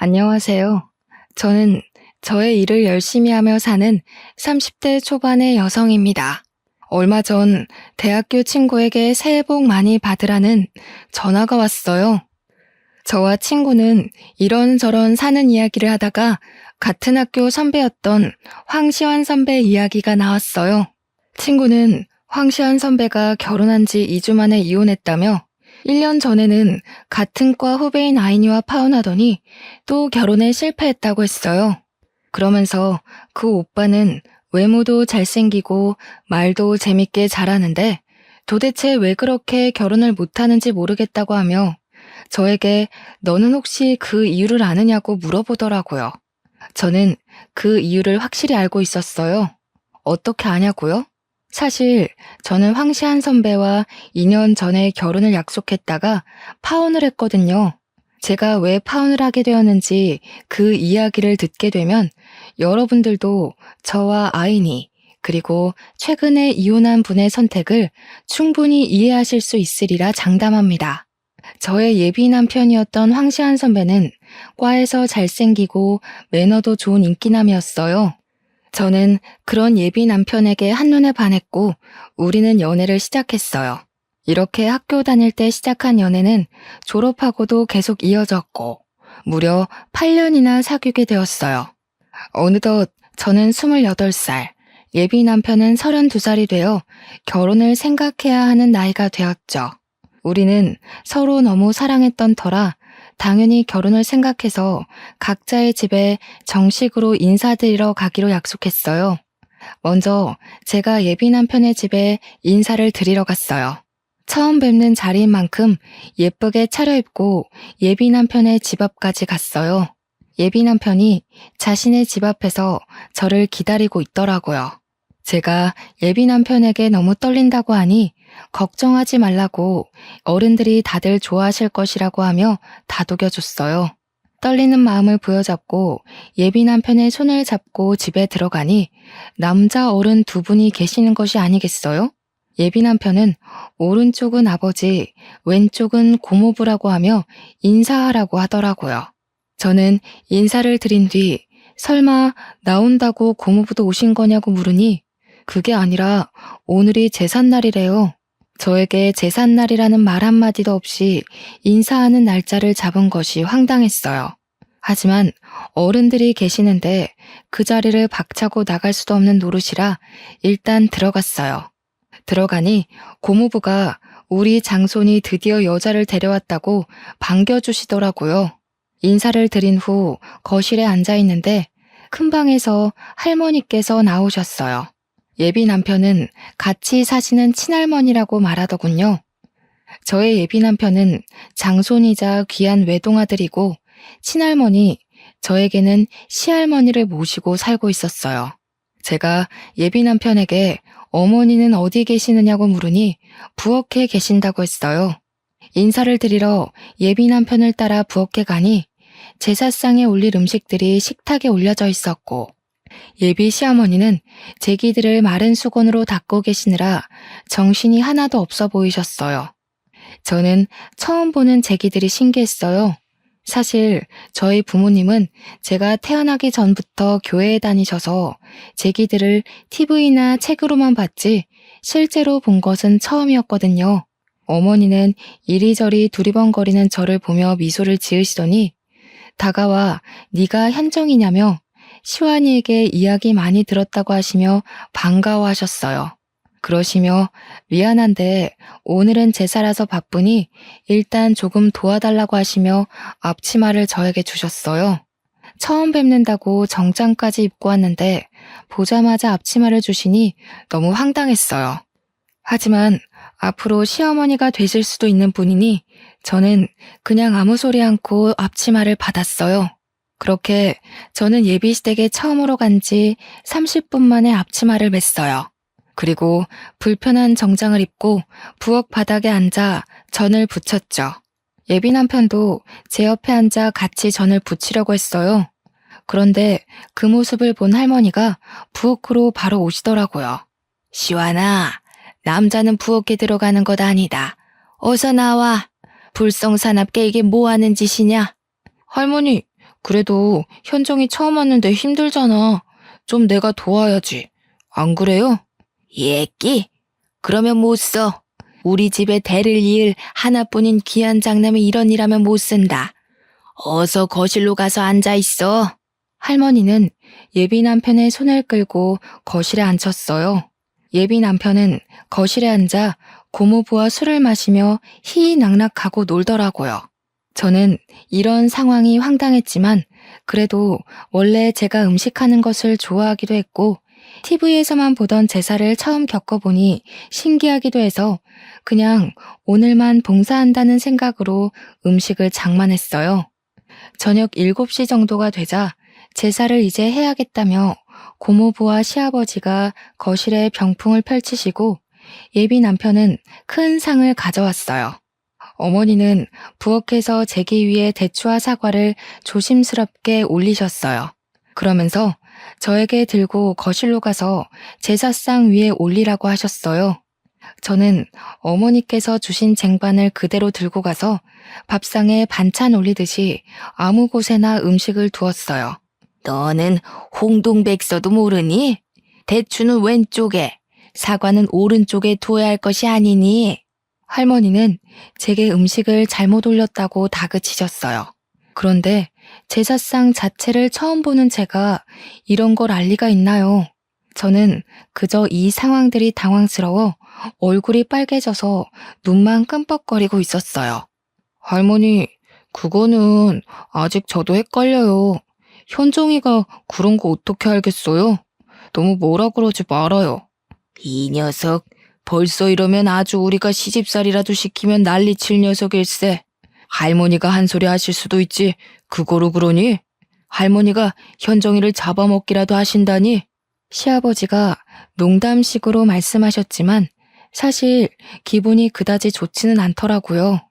안녕하세요. 저는 저의 일을 열심히 하며 사는 30대 초반의 여성입니다. 얼마 전 대학교 친구에게 새해 복 많이 받으라는 전화가 왔어요. 저와 친구는 이런저런 사는 이야기를 하다가 같은 학교 선배였던 황시환 선배 이야기가 나왔어요. 친구는 황시환 선배가 결혼한 지 2주 만에 이혼했다며 1년 전에는 같은 과 후배인 아이니와 파혼하더니 또 결혼에 실패했다고 했어요. 그러면서 그 오빠는 외모도 잘생기고 말도 재밌게 잘하는데 도대체 왜 그렇게 결혼을 못하는지 모르겠다고 하며 저에게 너는 혹시 그 이유를 아느냐고 물어보더라고요. 저는 그 이유를 확실히 알고 있었어요. 어떻게 아냐고요? 사실 저는 황시한 선배와 2년 전에 결혼을 약속했다가 파혼을 했거든요. 제가 왜 파혼을 하게 되었는지 그 이야기를 듣게 되면 여러분들도 저와 아이니 그리고 최근에 이혼한 분의 선택을 충분히 이해하실 수 있으리라 장담합니다. 저의 예비 남편이었던 황시한 선배는 과에서 잘생기고 매너도 좋은 인기남이었어요. 저는 그런 예비 남편에게 한눈에 반했고 우리는 연애를 시작했어요. 이렇게 학교 다닐 때 시작한 연애는 졸업하고도 계속 이어졌고 무려 8년이나 사귀게 되었어요. 어느덧 저는 28살, 예비 남편은 32살이 되어 결혼을 생각해야 하는 나이가 되었죠. 우리는 서로 너무 사랑했던 터라 당연히 결혼을 생각해서 각자의 집에 정식으로 인사드리러 가기로 약속했어요. 먼저 제가 예비 남편의 집에 인사를 드리러 갔어요. 처음 뵙는 자리인 만큼 예쁘게 차려입고 예비 남편의 집 앞까지 갔어요. 예비 남편이 자신의 집 앞에서 저를 기다리고 있더라고요. 제가 예비 남편에게 너무 떨린다고 하니 걱정하지 말라고 어른들이 다들 좋아하실 것이라고 하며 다독여줬어요. 떨리는 마음을 부여잡고 예비 남편의 손을 잡고 집에 들어가니 남자 어른 두 분이 계시는 것이 아니겠어요? 예비 남편은 오른쪽은 아버지, 왼쪽은 고모부라고 하며 인사하라고 하더라고요. 저는 인사를 드린 뒤 설마 나온다고 고모부도 오신 거냐고 물으니 그게 아니라 오늘이 제삿날이래요. 저에게 제삿날이라는 말 한마디도 없이 인사하는 날짜를 잡은 것이 황당했어요. 하지만 어른들이 계시는데 그 자리를 박차고 나갈 수도 없는 노릇이라 일단 들어갔어요. 들어가니 고모부가 우리 장손이 드디어 여자를 데려왔다고 반겨주시더라고요. 인사를 드린 후 거실에 앉아 있는데 큰 방에서 할머니께서 나오셨어요. 예비 남편은 같이 사시는 친할머니라고 말하더군요. 저의 예비 남편은 장손이자 귀한 외동아들이고 친할머니, 저에게는 시할머니를 모시고 살고 있었어요. 제가 예비 남편에게 어머니는 어디 계시느냐고 물으니 부엌에 계신다고 했어요. 인사를 드리러 예비 남편을 따라 부엌에 가니 제사상에 올릴 음식들이 식탁에 올려져 있었고 예비 시어머니는 제기들을 마른 수건으로 닦고 계시느라 정신이 하나도 없어 보이셨어요. 저는 처음 보는 제기들이 신기했어요. 사실 저희 부모님은 제가 태어나기 전부터 교회에 다니셔서 제기들을 TV나 책으로만 봤지 실제로 본 것은 처음이었거든요. 어머니는 이리저리 두리번거리는 저를 보며 미소를 지으시더니 다가와 네가 현정이냐며 시완이에게 이야기 많이 들었다고 하시며 반가워하셨어요. 그러시며 미안한데 오늘은 제사라서 바쁘니 일단 조금 도와달라고 하시며 앞치마를 저에게 주셨어요. 처음 뵙는다고 정장까지 입고 왔는데 보자마자 앞치마를 주시니 너무 황당했어요. 하지만 앞으로 시어머니가 되실 수도 있는 분이니 저는 그냥 아무 소리 않고 앞치마를 받았어요. 그렇게 저는 예비시댁에 처음으로 간 지 30분 만에 앞치마를 맸어요. 그리고 불편한 정장을 입고 부엌 바닥에 앉아 전을 부쳤죠. 예비 남편도 제 옆에 앉아 같이 전을 부치려고 했어요. 그런데 그 모습을 본 할머니가 부엌으로 바로 오시더라고요. 시완아, 남자는 부엌에 들어가는 것 아니다. 어서 나와. 불성사납게 이게 뭐 하는 짓이냐? 할머니, 그래도 현정이 처음 왔는데 힘들잖아. 좀 내가 도와야지. 안 그래요? 예끼? 그러면 못 써. 우리 집에 대를 이을 하나뿐인 귀한 장남이 이런 일하면 못 쓴다. 어서 거실로 가서 앉아 있어. 할머니는 예비 남편의 손을 끌고 거실에 앉혔어요. 예비 남편은 거실에 앉아 고모부와 술을 마시며 희희낙낙하고 놀더라고요. 저는 이런 상황이 황당했지만 그래도 원래 제가 음식하는 것을 좋아하기도 했고 TV에서만 보던 제사를 처음 겪어보니 신기하기도 해서 그냥 오늘만 봉사한다는 생각으로 음식을 장만했어요. 저녁 7시 정도가 되자 제사를 이제 해야겠다며 고모부와 시아버지가 거실에 병풍을 펼치시고 예비 남편은 큰 상을 가져왔어요. 어머니는 부엌에서 제기 위에 대추와 사과를 조심스럽게 올리셨어요. 그러면서 저에게 들고 거실로 가서 제사상 위에 올리라고 하셨어요. 저는 어머니께서 주신 쟁반을 그대로 들고 가서 밥상에 반찬 올리듯이 아무 곳에나 음식을 두었어요. 너는 홍동백서도 모르니? 대추는 왼쪽에, 사과는 오른쪽에 두어야 할 것이 아니니? 할머니는 제게 음식을 잘못 올렸다고 다그치셨어요. 그런데 제사상 자체를 처음 보는 제가 이런 걸 알 리가 있나요? 저는 그저 이 상황들이 당황스러워 얼굴이 빨개져서 눈만 끔뻑거리고 있었어요. 할머니, 그거는 아직 저도 헷갈려요. 현정이가 그런 거 어떻게 알겠어요? 너무 뭐라 그러지 말아요. 이 녀석, 벌써 이러면 아주 우리가 시집살이라도 시키면 난리칠 녀석일세. 할머니가 한 소리 하실 수도 있지. 그거로 그러니? 할머니가 현정이를 잡아먹기라도 하신다니? 시아버지가 농담식으로 말씀하셨지만 사실 기분이 그다지 좋지는 않더라고요.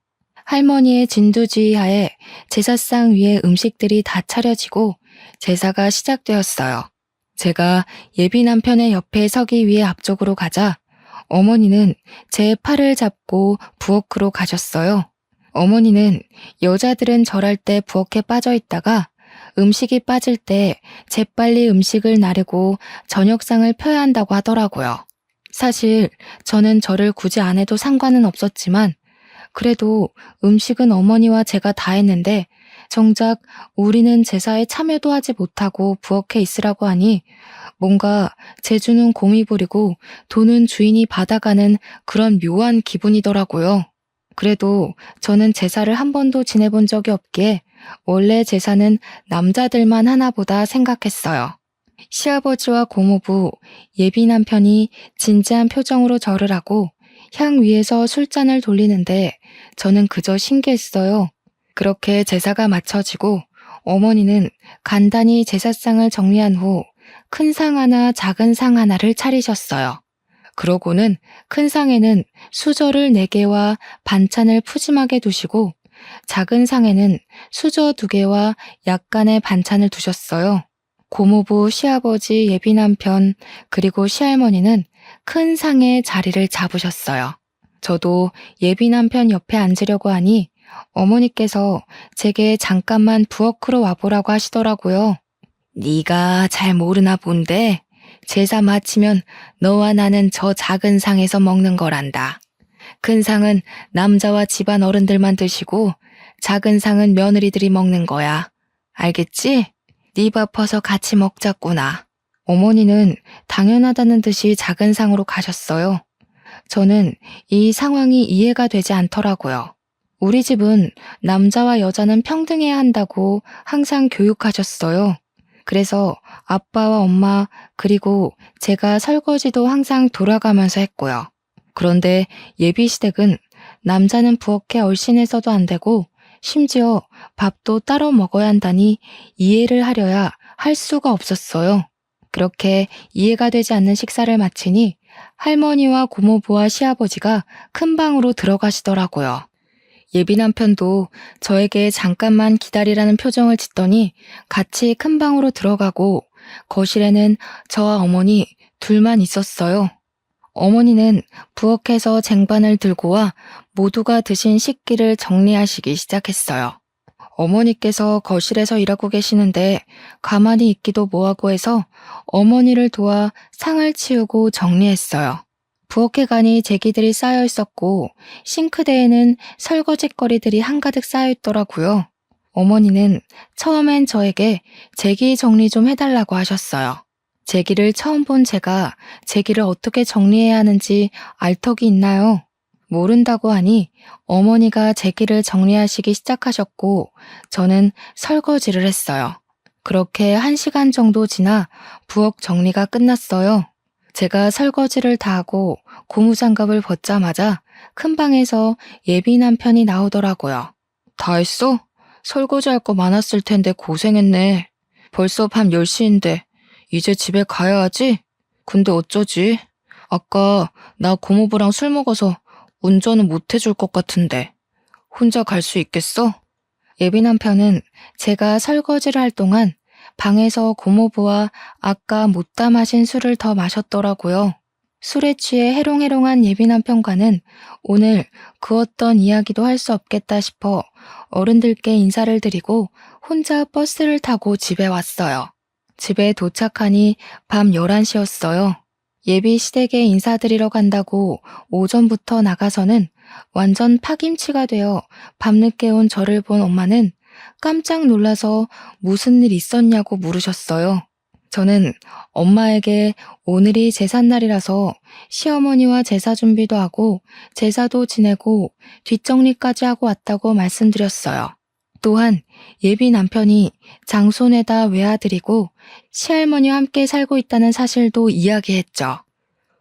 할머니의 진두지휘 하에 제사상 위에 음식들이 다 차려지고 제사가 시작되었어요. 제가 예비 남편의 옆에 서기 위해 앞쪽으로 가자 어머니는 제 팔을 잡고 부엌으로 가셨어요. 어머니는 여자들은 절할 때 부엌에 빠져 있다가 음식이 빠질 때 재빨리 음식을 나르고 저녁상을 펴야 한다고 하더라고요. 사실 저는 절을 굳이 안 해도 상관은 없었지만 그래도 음식은 어머니와 제가 다 했는데 정작 우리는 제사에 참여도 하지 못하고 부엌에 있으라고 하니 뭔가 제주는 곰이 부리고 돈은 주인이 받아가는 그런 묘한 기분이더라고요. 그래도 저는 제사를 한 번도 지내본 적이 없기에 원래 제사는 남자들만 하나 보다 생각했어요. 시아버지와 고모부, 예비 남편이 진지한 표정으로 절을 하고 향 위에서 술잔을 돌리는데 저는 그저 신기했어요. 그렇게 제사가 마쳐지고 어머니는 간단히 제사상을 정리한 후 큰 상 하나, 작은 상 하나를 차리셨어요. 그러고는 큰 상에는 수저를 4개와 반찬을 푸짐하게 두시고 작은 상에는 수저 2개와 약간의 반찬을 두셨어요. 고모부, 시아버지, 예비 남편, 그리고 시할머니는 큰 상에 자리를 잡으셨어요. 저도 예비 남편 옆에 앉으려고 하니 어머니께서 제게 잠깐만 부엌으로 와보라고 하시더라고요. 네가 잘 모르나 본데 제사 마치면 너와 나는 저 작은 상에서 먹는 거란다. 큰 상은 남자와 집안 어른들만 드시고 작은 상은 며느리들이 먹는 거야. 알겠지? 네 밥 퍼서 같이 먹자꾸나. 어머니는 당연하다는 듯이 작은 상으로 가셨어요. 저는 이 상황이 이해가 되지 않더라고요. 우리 집은 남자와 여자는 평등해야 한다고 항상 교육하셨어요. 그래서 아빠와 엄마 그리고 제가 설거지도 항상 돌아가면서 했고요. 그런데 예비시댁은 남자는 부엌에 얼씬해서도 안 되고 심지어 밥도 따로 먹어야 한다니 이해를 하려야 할 수가 없었어요. 그렇게 이해가 되지 않는 식사를 마치니 할머니와 고모부와 시아버지가 큰 방으로 들어가시더라고요. 예비 남편도 저에게 잠깐만 기다리라는 표정을 짓더니 같이 큰 방으로 들어가고 거실에는 저와 어머니 둘만 있었어요. 어머니는 부엌에서 쟁반을 들고 와 모두가 드신 식기를 정리하시기 시작했어요. 어머니께서 거실에서 일하고 계시는데 가만히 있기도 뭐하고 해서 어머니를 도와 상을 치우고 정리했어요. 부엌에가니 제기들이 쌓여 있었고 싱크대에는 설거지거리들이 한가득 쌓여 있더라고요. 어머니는 처음엔 저에게 제기 정리 좀 해달라고 하셨어요. 제기를 처음 본 제가 제기를 어떻게 정리해야 하는지 알 턱이 있나요? 모른다고 하니 어머니가 제기를 정리하시기 시작하셨고 저는 설거지를 했어요. 그렇게 1시간 정도 지나 부엌 정리가 끝났어요. 제가 설거지를 다 하고 고무장갑을 벗자마자 큰 방에서 예비 남편이 나오더라고요. 다 했어? 설거지할 거 많았을 텐데 고생했네. 벌써 밤 10시인데 이제 집에 가야 하지? 근데 어쩌지? 아까 나 고모부랑 술 먹어서 운전은 못 해줄 것 같은데 혼자 갈 수 있겠어? 예비 남편은 제가 설거지를 할 동안 방에서 고모부와 아까 못다 마신 술을 더 마셨더라고요. 술에 취해 해롱해롱한 예비 남편과는 오늘 그 어떤 이야기도 할 수 없겠다 싶어 어른들께 인사를 드리고 혼자 버스를 타고 집에 왔어요. 집에 도착하니 밤 11시였어요. 예비 시댁에 인사드리러 간다고 오전부터 나가서는 완전 파김치가 되어 밤늦게 온 저를 본 엄마는 깜짝 놀라서 무슨 일 있었냐고 물으셨어요. 저는 엄마에게 오늘이 제삿날이라서 시어머니와 제사 준비도 하고 제사도 지내고 뒷정리까지 하고 왔다고 말씀드렸어요. 또한 예비 남편이 장손에다 외아들이고 시할머니와 함께 살고 있다는 사실도 이야기했죠.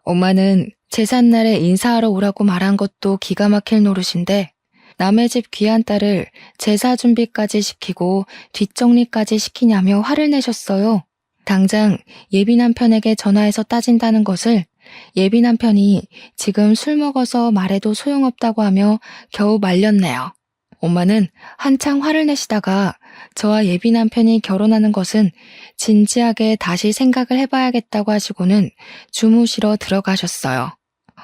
엄마는 제삿날에 인사하러 오라고 말한 것도 기가 막힐 노릇인데 남의 집 귀한 딸을 제사 준비까지 시키고 뒷정리까지 시키냐며 화를 내셨어요. 당장 예비 남편에게 전화해서 따진다는 것을 예비 남편이 지금 술 먹어서 말해도 소용없다고 하며 겨우 말렸네요. 엄마는 한창 화를 내시다가 저와 예비 남편이 결혼하는 것은 진지하게 다시 생각을 해봐야겠다고 하시고는 주무시러 들어가셨어요.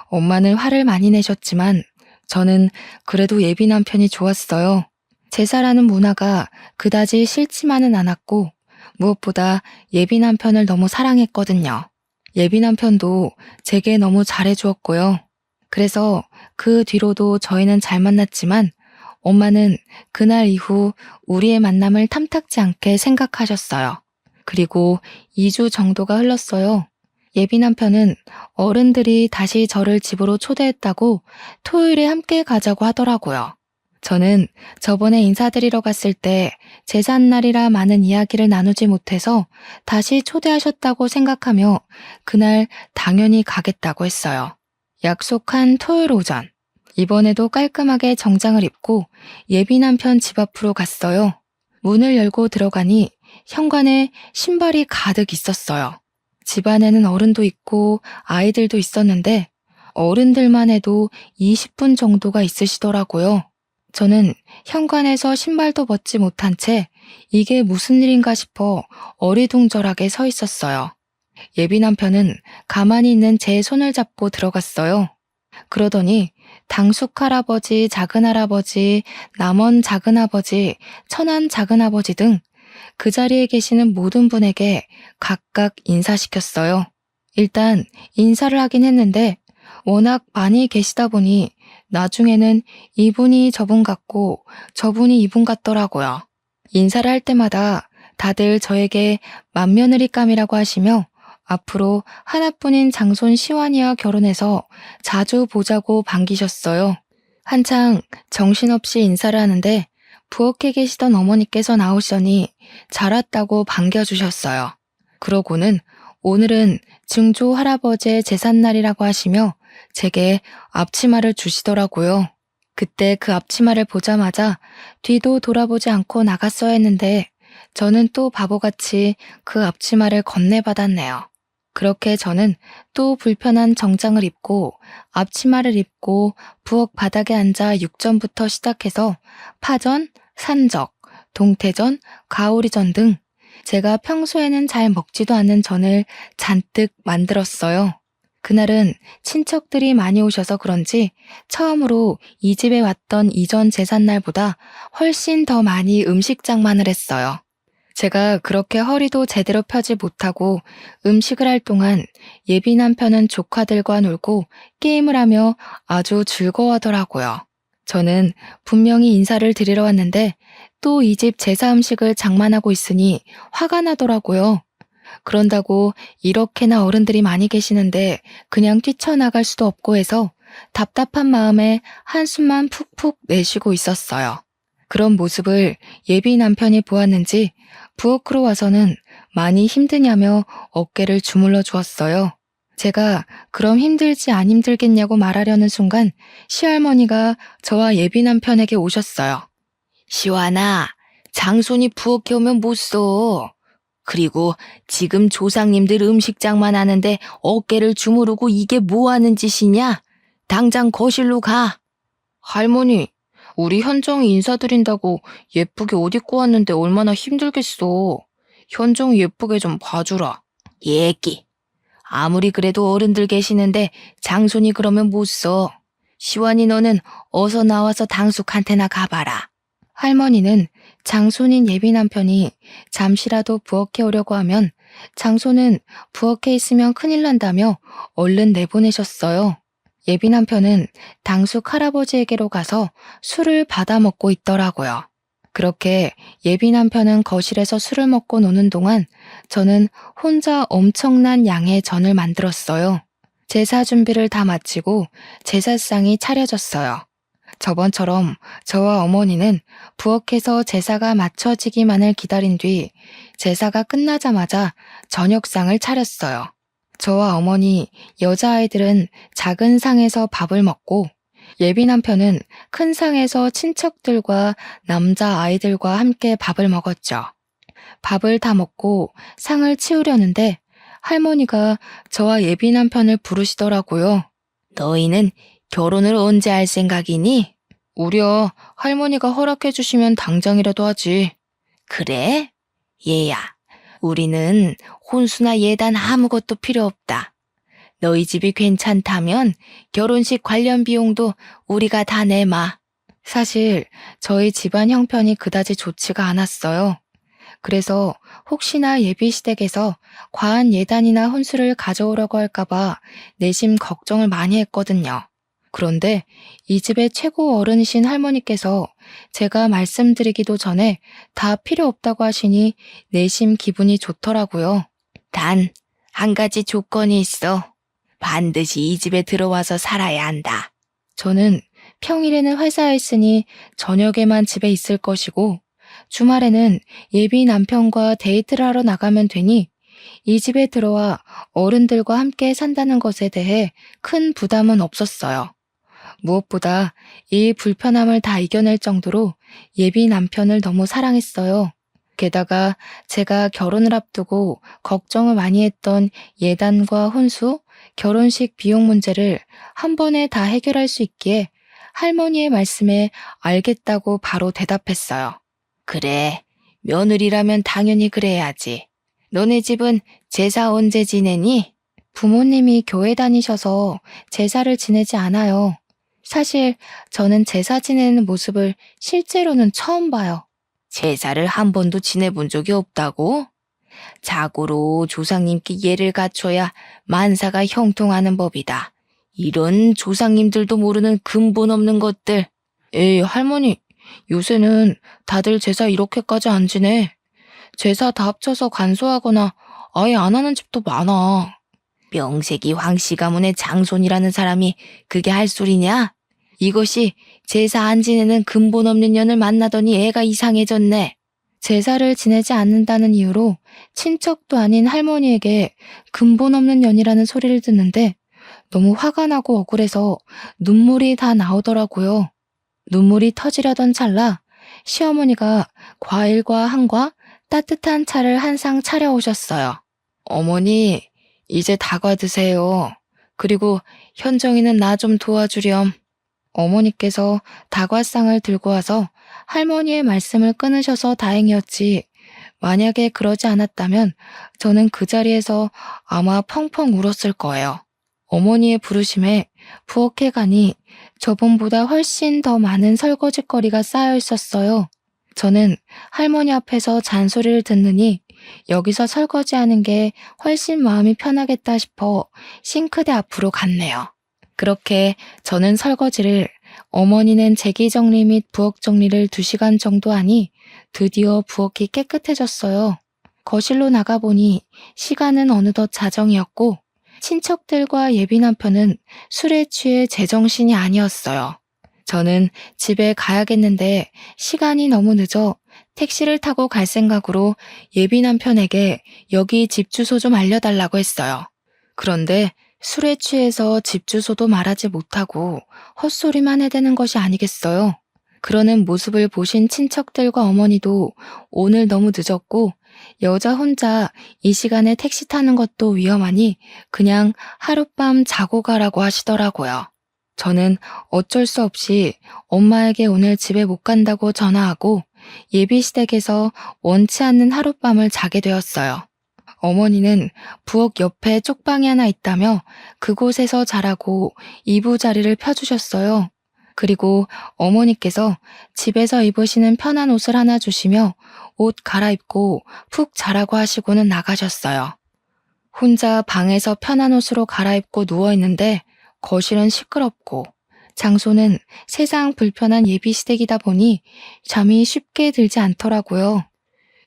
엄마는 화를 많이 내셨지만 저는 그래도 예비 남편이 좋았어요. 제사라는 문화가 그다지 싫지만은 않았고 무엇보다 예비 남편을 너무 사랑했거든요. 예비 남편도 제게 너무 잘해주었고요. 그래서 그 뒤로도 저희는 잘 만났지만 엄마는 그날 이후 우리의 만남을 탐탁지 않게 생각하셨어요. 그리고 2주 정도가 흘렀어요. 예비 남편은 어른들이 다시 저를 집으로 초대했다고 토요일에 함께 가자고 하더라고요. 저는 저번에 인사드리러 갔을 때 제삿날이라 많은 이야기를 나누지 못해서 다시 초대하셨다고 생각하며 그날 당연히 가겠다고 했어요. 약속한 토요일 오전. 이번에도 깔끔하게 정장을 입고 예비 남편 집 앞으로 갔어요. 문을 열고 들어가니 현관에 신발이 가득 있었어요. 집 안에는 어른도 있고 아이들도 있었는데 어른들만 해도 20분 정도가 있으시더라고요. 저는 현관에서 신발도 벗지 못한 채 이게 무슨 일인가 싶어 어리둥절하게 서 있었어요. 예비 남편은 가만히 있는 제 손을 잡고 들어갔어요. 그러더니 당숙 할아버지, 작은 할아버지, 남원 작은 아버지, 천안 작은 아버지 등 그 자리에 계시는 모든 분에게 각각 인사시켰어요. 일단 인사를 하긴 했는데 워낙 많이 계시다 보니 나중에는 이분이 저분 같고 저분이 이분 같더라고요. 인사를 할 때마다 다들 저에게 맏며느리감이라고 하시며 앞으로 하나뿐인 장손 시완이와 결혼해서 자주 보자고 반기셨어요. 한창 정신없이 인사를 하는데 부엌에 계시던 어머니께서 나오시더니 잘 왔다고 반겨주셨어요. 그러고는 오늘은 증조 할아버지의 제삿날이라고 하시며 제게 앞치마를 주시더라고요. 그때 그 앞치마를 보자마자 뒤도 돌아보지 않고 나갔어야 했는데 저는 또 바보같이 그 앞치마를 건네받았네요. 그렇게 저는 또 불편한 정장을 입고 앞치마를 입고 부엌 바닥에 앉아 육전부터 시작해서 파전, 산적, 동태전, 가오리전 등 제가 평소에는 잘 먹지도 않는 전을 잔뜩 만들었어요. 그날은 친척들이 많이 오셔서 그런지 처음으로 이 집에 왔던 이전 제삿날보다 훨씬 더 많이 음식 장만을 했어요. 제가 그렇게 허리도 제대로 펴지 못하고 음식을 할 동안 예비 남편은 조카들과 놀고 게임을 하며 아주 즐거워하더라고요. 저는 분명히 인사를 드리러 왔는데 또 이 집 제사 음식을 장만하고 있으니 화가 나더라고요. 그런다고 이렇게나 어른들이 많이 계시는데 그냥 뛰쳐나갈 수도 없고 해서 답답한 마음에 한숨만 푹푹 내쉬고 있었어요. 그런 모습을 예비 남편이 보았는지 부엌으로 와서는 많이 힘드냐며 어깨를 주물러 주었어요. 제가 그럼 힘들지 안 힘들겠냐고 말하려는 순간 시할머니가 저와 예비 남편에게 오셨어요. 시완아, 장손이 부엌에 오면 못 써. 그리고 지금 조상님들 음식장만 하는데 어깨를 주무르고 이게 뭐 하는 짓이냐? 당장 거실로 가. 할머니, 우리 현정이 인사드린다고 예쁘게 옷 입고 왔는데 얼마나 힘들겠어. 현정이 예쁘게 좀 봐주라. 예끼. 아무리 그래도 어른들 계시는데 장손이 그러면 못 써. 시완이 너는 어서 나와서 당숙한테나 가봐라. 할머니는 장손인 예비 남편이 잠시라도 부엌에 오려고 하면 장손은 부엌에 있으면 큰일 난다며 얼른 내보내셨어요. 예비 남편은 당숙 할아버지에게로 가서 술을 받아 먹고 있더라고요. 그렇게 예비 남편은 거실에서 술을 먹고 노는 동안 저는 혼자 엄청난 양의 전을 만들었어요. 제사 준비를 다 마치고 제사상이 차려졌어요. 저번처럼 저와 어머니는 부엌에서 제사가 마쳐지기만을 기다린 뒤 제사가 끝나자마자 저녁상을 차렸어요. 저와 어머니, 여자아이들은 작은 상에서 밥을 먹고 예비 남편은 큰 상에서 친척들과 남자아이들과 함께 밥을 먹었죠. 밥을 다 먹고 상을 치우려는데 할머니가 저와 예비 남편을 부르시더라고요. 너희는 결혼을 언제 할 생각이니? 우려 할머니가 허락해 주시면 당장이라도 하지. 그래? 얘야, 우리는 혼수나 예단 아무것도 필요 없다. 너희 집이 괜찮다면 결혼식 관련 비용도 우리가 다 내마. 사실 저희 집안 형편이 그다지 좋지가 않았어요. 그래서 혹시나 예비시댁에서 과한 예단이나 혼수를 가져오려고 할까봐 내심 걱정을 많이 했거든요. 그런데 이 집의 최고 어른이신 할머니께서 제가 말씀드리기도 전에 다 필요 없다고 하시니 내심 기분이 좋더라고요. 단, 한 가지 조건이 있어. 반드시 이 집에 들어와서 살아야 한다. 저는 평일에는 회사에 있으니 저녁에만 집에 있을 것이고 주말에는 예비 남편과 데이트를 하러 나가면 되니 이 집에 들어와 어른들과 함께 산다는 것에 대해 큰 부담은 없었어요. 무엇보다 이 불편함을 다 이겨낼 정도로 예비 남편을 너무 사랑했어요. 게다가 제가 결혼을 앞두고 걱정을 많이 했던 예단과 혼수, 결혼식 비용 문제를 한 번에 다 해결할 수 있기에 할머니의 말씀에 알겠다고 바로 대답했어요. 그래, 며느리라면 당연히 그래야지. 너네 집은 제사 언제 지내니? 부모님이 교회 다니셔서 제사를 지내지 않아요. 사실 저는 제사 지내는 모습을 실제로는 처음 봐요. 제사를 한 번도 지내본 적이 없다고? 자고로 조상님께 예를 갖춰야 만사가 형통하는 법이다. 이런 조상님들도 모르는 근본 없는 것들. 에이, 할머니, 요새는 다들 제사 이렇게까지 안 지내. 제사 다 합쳐서 간소하거나 아예 안 하는 집도 많아. 명색이 황씨 가문의 장손이라는 사람이 그게 할 소리냐? 이것이 제사 안 지내는 근본 없는 년을 만나더니 애가 이상해졌네. 제사를 지내지 않는다는 이유로 친척도 아닌 할머니에게 근본 없는 년이라는 소리를 듣는데 너무 화가 나고 억울해서 눈물이 다 나오더라고요. 눈물이 터지려던 찰나 시어머니가 과일과 한과 따뜻한 차를 한 상 차려오셨어요. 어머니, 이제 다과 드세요. 그리고 현정이는 나 좀 도와주렴. 어머니께서 다과상을 들고 와서 할머니의 말씀을 끊으셔서 다행이었지. 만약에 그러지 않았다면 저는 그 자리에서 아마 펑펑 울었을 거예요. 어머니의 부르심에 부엌에 가니 저번보다 훨씬 더 많은 설거지거리가 쌓여 있었어요. 저는 할머니 앞에서 잔소리를 듣느니 여기서 설거지하는 게 훨씬 마음이 편하겠다 싶어 싱크대 앞으로 갔네요. 그렇게 저는 설거지를, 어머니는 제기 정리 및 부엌 정리를 2시간 정도 하니 드디어 부엌이 깨끗해졌어요. 거실로 나가보니 시간은 어느덧 자정이었고 친척들과 예비 남편은 술에 취해 제정신이 아니었어요. 저는 집에 가야겠는데 시간이 너무 늦어 택시를 타고 갈 생각으로 예비 남편에게 여기 집 주소 좀 알려달라고 했어요. 그런데 술에 취해서 집 주소도 말하지 못하고 헛소리만 해대는 것이 아니겠어요. 그러는 모습을 보신 친척들과 어머니도 오늘 너무 늦었고 여자 혼자 이 시간에 택시 타는 것도 위험하니 그냥 하룻밤 자고 가라고 하시더라고요. 저는 어쩔 수 없이 엄마에게 오늘 집에 못 간다고 전화하고 예비시댁에서 원치 않는 하룻밤을 자게 되었어요. 어머니는 부엌 옆에 쪽방이 하나 있다며 그곳에서 자라고 이부자리를 펴주셨어요. 그리고 어머니께서 집에서 입으시는 편한 옷을 하나 주시며 옷 갈아입고 푹 자라고 하시고는 나가셨어요. 혼자 방에서 편한 옷으로 갈아입고 누워있는데 거실은 시끄럽고 장소는 세상 불편한 예비시댁이다 보니 잠이 쉽게 들지 않더라고요.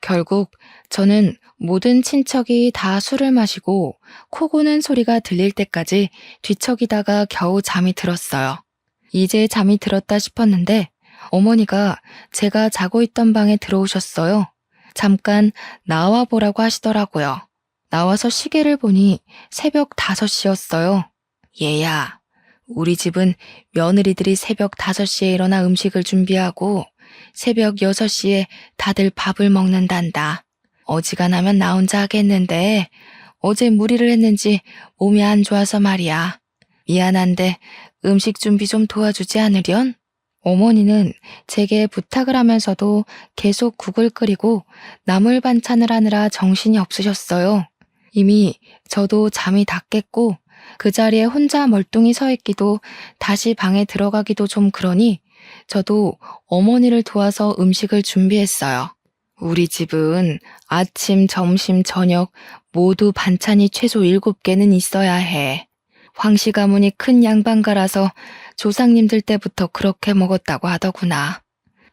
결국 저는 모든 친척이 다 술을 마시고 코 고는 소리가 들릴 때까지 뒤척이다가 겨우 잠이 들었어요. 이제 잠이 들었다 싶었는데 어머니가 제가 자고 있던 방에 들어오셨어요. 잠깐 나와 보라고 하시더라고요. 나와서 시계를 보니 새벽 5시였어요. 얘야, 우리 집은 며느리들이 새벽 5시에 일어나 음식을 준비하고 새벽 6시에 다들 밥을 먹는단다. 어지간하면 나 혼자 하겠는데 어제 무리를 했는지 몸이 안 좋아서 말이야. 미안한데 음식 준비 좀 도와주지 않으련? 어머니는 제게 부탁을 하면서도 계속 국을 끓이고 나물 반찬을 하느라 정신이 없으셨어요. 이미 저도 잠이 다 깼고 그 자리에 혼자 멀뚱히 서 있기도 다시 방에 들어가기도 좀 그러니 저도 어머니를 도와서 음식을 준비했어요. 우리 집은 아침, 점심, 저녁 모두 반찬이 최소 7개는 있어야 해. 황씨 가문이 큰 양반가라서 조상님들 때부터 그렇게 먹었다고 하더구나.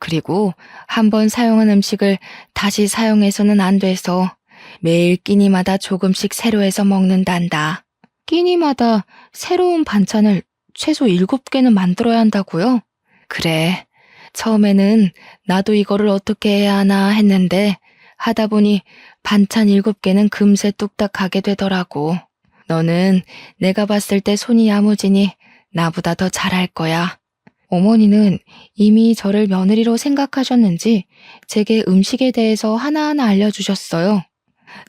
그리고 한번 사용한 음식을 다시 사용해서는 안 돼서 매일 끼니마다 조금씩 새로 해서 먹는단다. 끼니마다 새로운 반찬을 최소 7개는 만들어야 한다고요? 그래. 처음에는 나도 이거를 어떻게 해야 하나 했는데 하다 보니 반찬 7개는 금세 뚝딱 가게 되더라고. 너는 내가 봤을 때 손이 야무지니 나보다 더 잘할 거야. 어머니는 이미 저를 며느리로 생각하셨는지 제게 음식에 대해서 하나하나 알려주셨어요.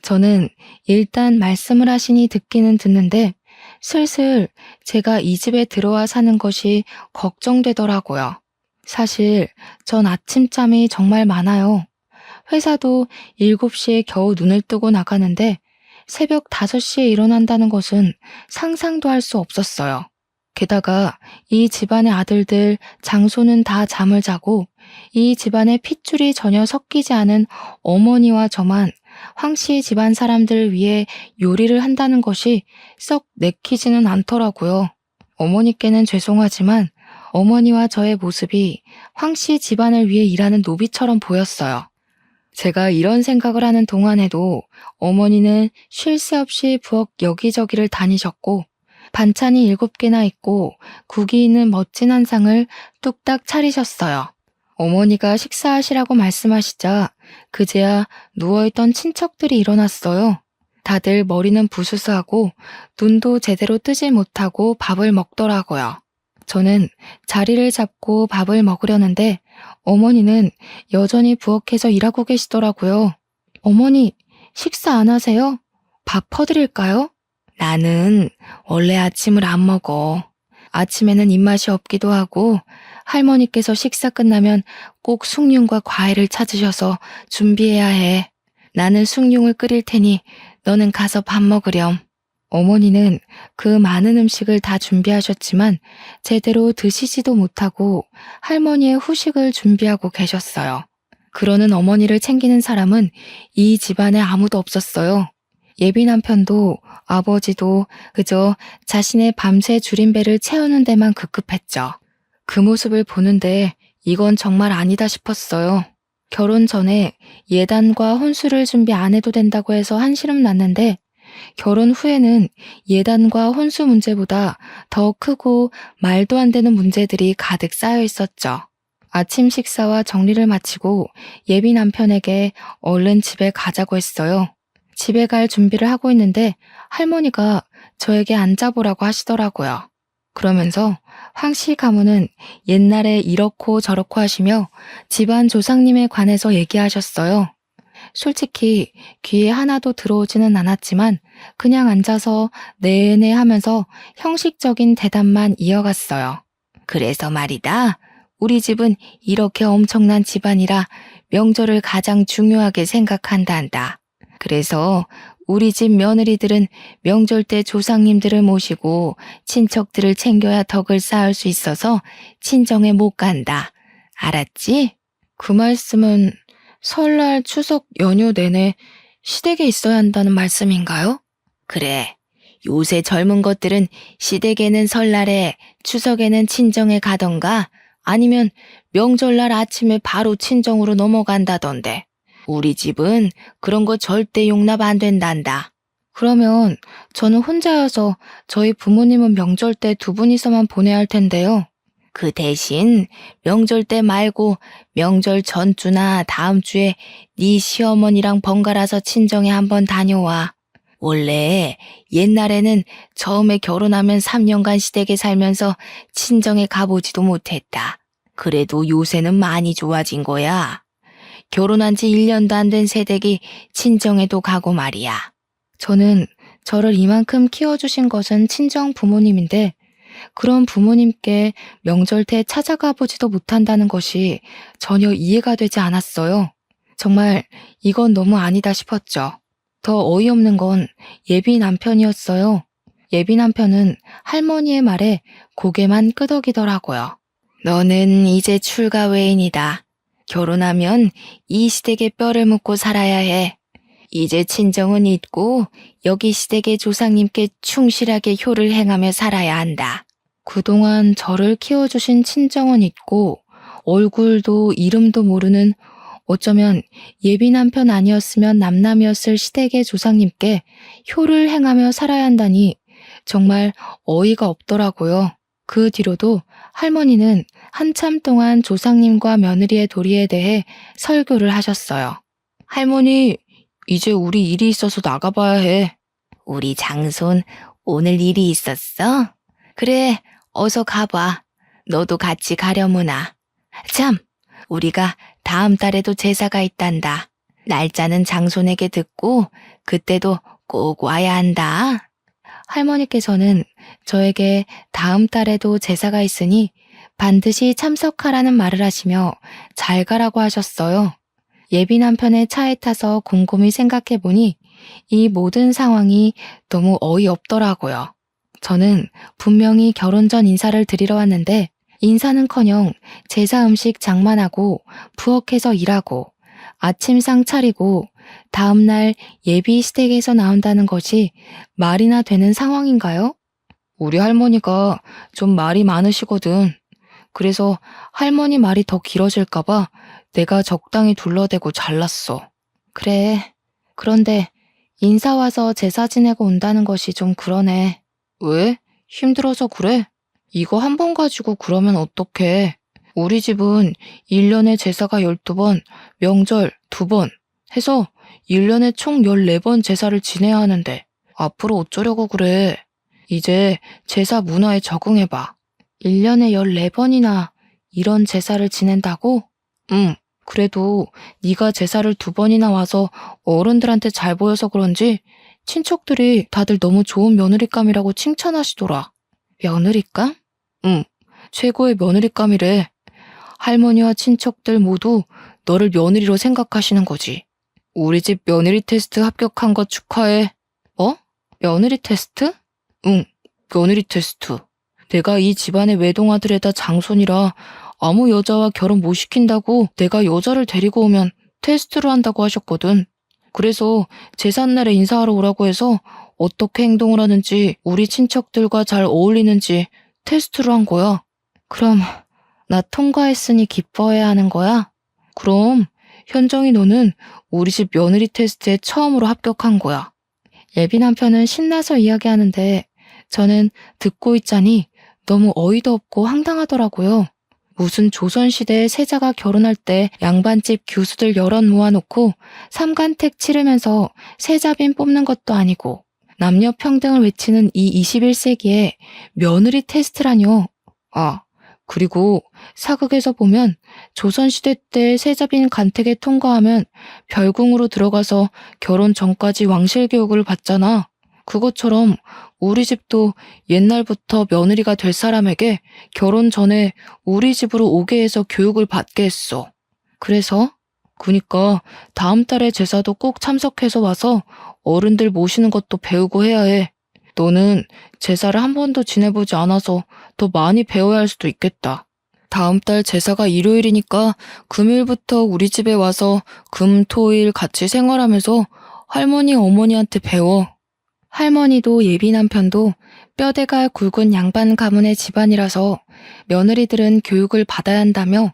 저는 일단 말씀을 하시니 듣기는 듣는데 슬슬 제가 이 집에 들어와 사는 것이 걱정되더라고요. 사실 전 아침잠이 정말 많아요. 회사도 7시에 겨우 눈을 뜨고 나가는데 새벽 5시에 일어난다는 것은 상상도 할 수 없었어요. 게다가 이 집안의 아들들, 장소는 다 잠을 자고 이 집안의 핏줄이 전혀 섞이지 않은 어머니와 저만 황씨 집안 사람들을 위해 요리를 한다는 것이 썩 내키지는 않더라고요. 어머니께는 죄송하지만 어머니와 저의 모습이 황씨 집안을 위해 일하는 노비처럼 보였어요. 제가 이런 생각을 하는 동안에도 어머니는 쉴 새 없이 부엌 여기저기를 다니셨고 반찬이 7개나 있고 국이 있는 멋진 한 상을 뚝딱 차리셨어요. 어머니가 식사하시라고 말씀하시자 그제야 누워있던 친척들이 일어났어요. 다들 머리는 부스스하고 눈도 제대로 뜨지 못하고 밥을 먹더라고요. 저는 자리를 잡고 밥을 먹으려는데 어머니는 여전히 부엌에서 일하고 계시더라고요. 어머니, 식사 안 하세요? 밥 퍼드릴까요? 나는 원래 아침을 안 먹어. 아침에는 입맛이 없기도 하고 할머니께서 식사 끝나면 꼭 숭늉과 과일을 찾으셔서 준비해야 해. 나는 숭늉을 끓일 테니 너는 가서 밥 먹으렴. 어머니는 그 많은 음식을 다 준비하셨지만 제대로 드시지도 못하고 할머니의 후식을 준비하고 계셨어요. 그러는 어머니를 챙기는 사람은 이 집안에 아무도 없었어요. 예비 남편도 아버지도 그저 자신의 밤새 줄인 배를 채우는 데만 급급했죠. 그 모습을 보는데 이건 정말 아니다 싶었어요. 결혼 전에 예단과 혼수를 준비 안 해도 된다고 해서 한시름 났는데 결혼 후에는 예단과 혼수 문제보다 더 크고 말도 안 되는 문제들이 가득 쌓여 있었죠. 아침 식사와 정리를 마치고 예비 남편에게 얼른 집에 가자고 했어요. 집에 갈 준비를 하고 있는데 할머니가 저에게 앉아보라고 하시더라고요. 그러면서 황씨 가문은 옛날에 이렇고 저렇고 하시며 집안 조상님에 관해서 얘기하셨어요. 솔직히 귀에 하나도 들어오지는 않았지만 그냥 앉아서 네네 하면서 형식적인 대답만 이어갔어요. 그래서 말이다. 우리 집은 이렇게 엄청난 집안이라 명절을 가장 중요하게 생각한단다. 그래서 우리 집 며느리들은 명절 때 조상님들을 모시고 친척들을 챙겨야 덕을 쌓을 수 있어서 친정에 못 간다. 알았지? 그 말씀은 설날, 추석 연휴 내내 시댁에 있어야 한다는 말씀인가요? 그래. 요새 젊은 것들은 시댁에는 설날에, 추석에는 친정에 가던가 아니면 명절날 아침에 바로 친정으로 넘어간다던데. 우리 집은 그런 거 절대 용납 안 된단다. 그러면 저는 혼자여서 저희 부모님은 명절 때 두 분이서만 보내야 할 텐데요. 그 대신 명절 때 말고 명절 전주나 다음 주에 네 시어머니랑 번갈아서 친정에 한번 다녀와. 원래 옛날에는 처음에 결혼하면 3년간 시댁에 살면서 친정에 가보지도 못했다. 그래도 요새는 많이 좋아진 거야. 결혼한 지 1년도 안 된 새댁이 친정에도 가고 말이야. 저는 저를 이만큼 키워주신 것은 친정 부모님인데 그런 부모님께 명절 때 찾아가 보지도 못한다는 것이 전혀 이해가 되지 않았어요. 정말 이건 너무 아니다 싶었죠. 더 어이없는 건 예비 남편이었어요. 예비 남편은 할머니의 말에 고개만 끄덕이더라고요. 너는 이제 출가 외인이다. 결혼하면 이 시댁에 뼈를 묻고 살아야 해. 이제 친정은 잊고 여기 시댁의 조상님께 충실하게 효를 행하며 살아야 한다. 그동안 저를 키워주신 친정은 잊고 얼굴도 이름도 모르는 어쩌면 예비 남편 아니었으면 남남이었을 시댁의 조상님께 효를 행하며 살아야 한다니 정말 어이가 없더라고요. 그 뒤로도 할머니는 한참 동안 조상님과 며느리의 도리에 대해 설교를 하셨어요. 할머니, 이제 우리 일이 있어서 나가봐야 해. 우리 장손 오늘 일이 있었어? 그래, 어서 가봐. 너도 같이 가려무나. 참, 우리가 다음 달에도 제사가 있단다. 날짜는 장손에게 듣고 그때도 꼭 와야 한다. 할머니께서는 저에게 다음 달에도 제사가 있으니 반드시 참석하라는 말을 하시며 잘 가라고 하셨어요. 예비 남편의 차에 타서 곰곰이 생각해보니 이 모든 상황이 너무 어이없더라고요. 저는 분명히 결혼 전 인사를 드리러 왔는데 인사는커녕 제사 음식 장만하고 부엌에서 일하고 아침상 차리고 다음날 예비 시댁에서 나온다는 것이 말이나 되는 상황인가요? 우리 할머니가 좀 말이 많으시거든. 그래서 할머니 말이 더 길어질까봐 내가 적당히 둘러대고 잘랐어. 그래. 그런데 인사 와서 제사 지내고 온다는 것이 좀 그러네. 왜? 힘들어서 그래? 이거 한 번 가지고 그러면 어떡해. 우리 집은 1년에 제사가 12번, 명절 2번 해서 1년에 총 14번 제사를 지내야 하는데 앞으로 어쩌려고 그래. 이제 제사 문화에 적응해봐. 1년에 14번이나 이런 제사를 지낸다고? 응. 그래도 네가 제사를 2번이나 와서 어른들한테 잘 보여서 그런지 친척들이 다들 너무 좋은 며느리감이라고 칭찬하시더라. 며느리감? 응. 최고의 며느리감이래. 할머니와 친척들 모두 너를 며느리로 생각하시는 거지. 우리 집 며느리 테스트 합격한 거 축하해. 어? 며느리 테스트? 응, 며느리 테스트. 내가 이 집안의 외동아들에다 장손이라 아무 여자와 결혼 못 시킨다고 내가 여자를 데리고 오면 테스트를 한다고 하셨거든. 그래서 제삿날에 인사하러 오라고 해서 어떻게 행동을 하는지 우리 친척들과 잘 어울리는지 테스트를 한 거야. 그럼 나 통과했으니 기뻐해야 하는 거야? 그럼 현정이 너는 우리 집 며느리 테스트에 처음으로 합격한 거야. 예비 남편은 신나서 이야기하는데 저는 듣고 있자니 너무 어이도 없고 황당하더라고요. 무슨 조선시대의 세자가 결혼할 때 양반집 교수들 여럿 모아놓고 삼간택 치르면서 세자빈 뽑는 것도 아니고 남녀 평등을 외치는 이 21세기에 며느리 테스트라뇨. 아, 그리고 사극에서 보면 조선시대 때 세자빈 간택에 통과하면 별궁으로 들어가서 결혼 전까지 왕실 교육을 받잖아. 그것처럼 우리 집도 옛날부터 며느리가 될 사람에게 결혼 전에 우리 집으로 오게 해서 교육을 받게 했어. 그래서? 그니까 다음 달에 제사도 꼭 참석해서 와서 어른들 모시는 것도 배우고 해야 해. 너는 제사를 한 번도 지내보지 않아서 더 많이 배워야 할 수도 있겠다. 다음 달 제사가 일요일이니까 금요일부터 우리 집에 와서 금, 토, 일 같이 생활하면서 할머니, 어머니한테 배워. 할머니도 예비 남편도 뼈대가 굵은 양반 가문의 집안이라서 며느리들은 교육을 받아야 한다며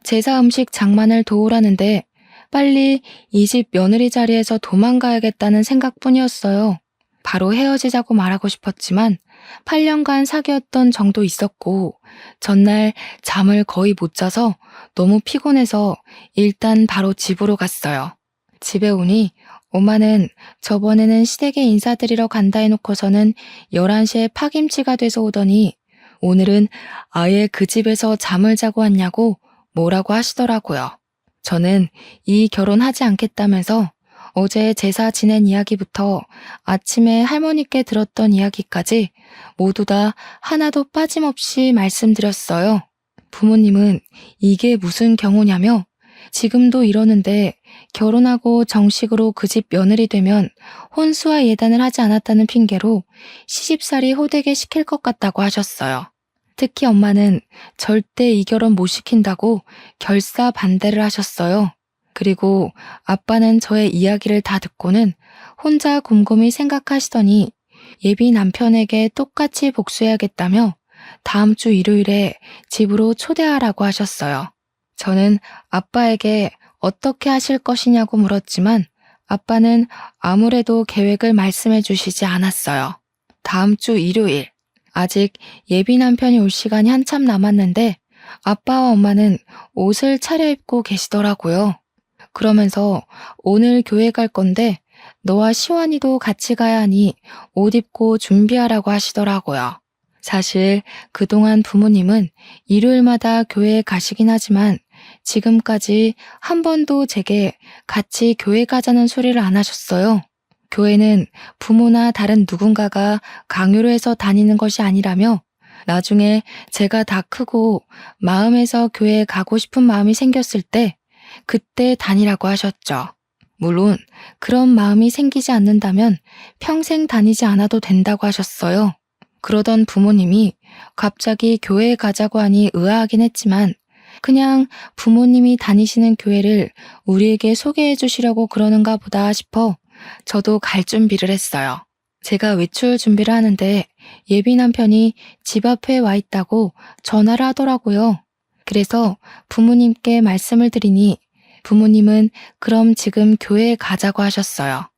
제사 음식 장만을 도우라는데 빨리 이 집 며느리 자리에서 도망가야겠다는 생각뿐이었어요. 바로 헤어지자고 말하고 싶었지만 8년간 사귀었던 정도 있었고 전날 잠을 거의 못 자서 너무 피곤해서 일단 바로 집으로 갔어요. 집에 오니 엄마는 저번에는 시댁에 인사드리러 간다 해놓고서는 11시에 파김치가 돼서 오더니 오늘은 아예 그 집에서 잠을 자고 왔냐고 뭐라고 하시더라고요. 저는 이 결혼하지 않겠다면서 어제 제사 지낸 이야기부터 아침에 할머니께 들었던 이야기까지 모두 다 하나도 빠짐없이 말씀드렸어요. 부모님은 이게 무슨 경우냐며 지금도 이러는데 결혼하고 정식으로 그 집 며느리 되면 혼수와 예단을 하지 않았다는 핑계로 시집살이 호되게 시킬 것 같다고 하셨어요. 특히 엄마는 절대 이 결혼 못 시킨다고 결사 반대를 하셨어요. 그리고 아빠는 저의 이야기를 다 듣고는 혼자 곰곰이 생각하시더니 예비 남편에게 똑같이 복수해야겠다며 다음 주 일요일에 집으로 초대하라고 하셨어요. 저는 아빠에게 어떻게 하실 것이냐고 물었지만 아빠는 아무래도 계획을 말씀해 주시지 않았어요. 다음 주 일요일, 아직 예비 남편이 올 시간이 한참 남았는데 아빠와 엄마는 옷을 차려입고 계시더라고요. 그러면서 오늘 교회 갈 건데 너와 시완이도 같이 가야 하니 옷 입고 준비하라고 하시더라고요. 사실 그동안 부모님은 일요일마다 교회에 가시긴 하지만 지금까지 한 번도 제게 같이 교회 가자는 소리를 안 하셨어요. 교회는 부모나 다른 누군가가 강요로 해서 다니는 것이 아니라며 나중에 제가 다 크고 마음에서 교회에 가고 싶은 마음이 생겼을 때 그때 다니라고 하셨죠. 물론 그런 마음이 생기지 않는다면 평생 다니지 않아도 된다고 하셨어요. 그러던 부모님이 갑자기 교회에 가자고 하니 의아하긴 했지만 그냥 부모님이 다니시는 교회를 우리에게 소개해 주시려고 그러는가 보다 싶어 저도 갈 준비를 했어요. 제가 외출 준비를 하는데 예비 남편이 집 앞에 와 있다고 전화를 하더라고요. 그래서 부모님께 말씀을 드리니 부모님은 그럼 지금 교회에 가자고 하셨어요.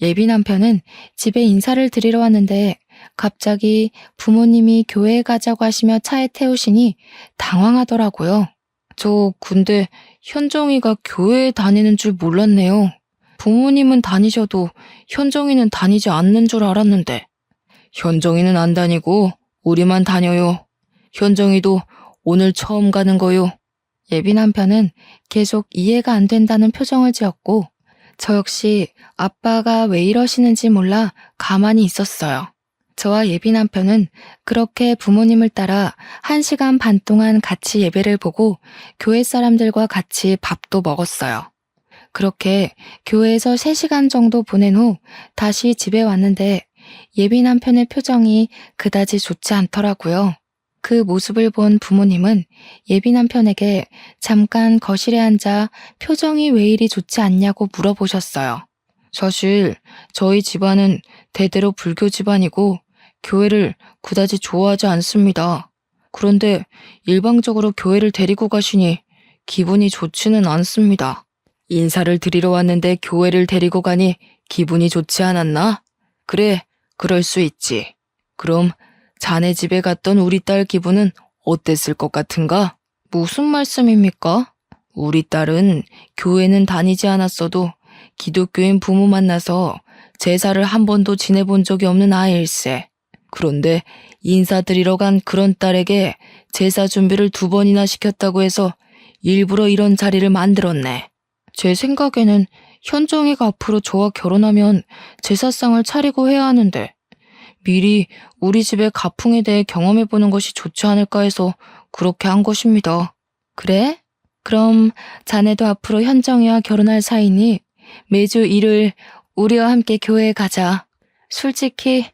예비 남편은 집에 인사를 드리러 왔는데 갑자기 부모님이 교회에 가자고 하시며 차에 태우시니 당황하더라고요. 저 근데 현정이가 교회에 다니는 줄 몰랐네요. 부모님은 다니셔도 현정이는 다니지 않는 줄 알았는데. 현정이는 안 다니고 우리만 다녀요. 현정이도 오늘 처음 가는 거요. 예비 남편은 계속 이해가 안 된다는 표정을 지었고 저 역시 아빠가 왜 이러시는지 몰라 가만히 있었어요. 저와 예비 남편은 그렇게 부모님을 따라 1시간 반 동안 같이 예배를 보고 교회 사람들과 같이 밥도 먹었어요. 그렇게 교회에서 3시간 정도 보낸 후 다시 집에 왔는데 예비 남편의 표정이 그다지 좋지 않더라고요. 그 모습을 본 부모님은 예비 남편에게 잠깐 거실에 앉아 표정이 왜 이리 좋지 않냐고 물어보셨어요. 사실 저희 집안은 대대로 불교 집안이고 교회를 그다지 좋아하지 않습니다. 그런데 일방적으로 교회를 데리고 가시니 기분이 좋지는 않습니다. 인사를 드리러 왔는데 교회를 데리고 가니 기분이 좋지 않았나? 그래, 그럴 수 있지. 그럼 자네 집에 갔던 우리 딸 기분은 어땠을 것 같은가? 무슨 말씀입니까? 우리 딸은 교회는 다니지 않았어도 기독교인 부모 만나서 제사를 한 번도 지내본 적이 없는 아이일세. 그런데 인사드리러 간 그런 딸에게 제사 준비를 2번이나 시켰다고 해서 일부러 이런 자리를 만들었네. 제 생각에는 현정이가 앞으로 저와 결혼하면 제사상을 차리고 해야 하는데 미리 우리 집의 가풍에 대해 경험해보는 것이 좋지 않을까 해서 그렇게 한 것입니다. 그래? 그럼 자네도 앞으로 현정이와 결혼할 사이니 매주 일요일 우리와 함께 교회에 가자. 솔직히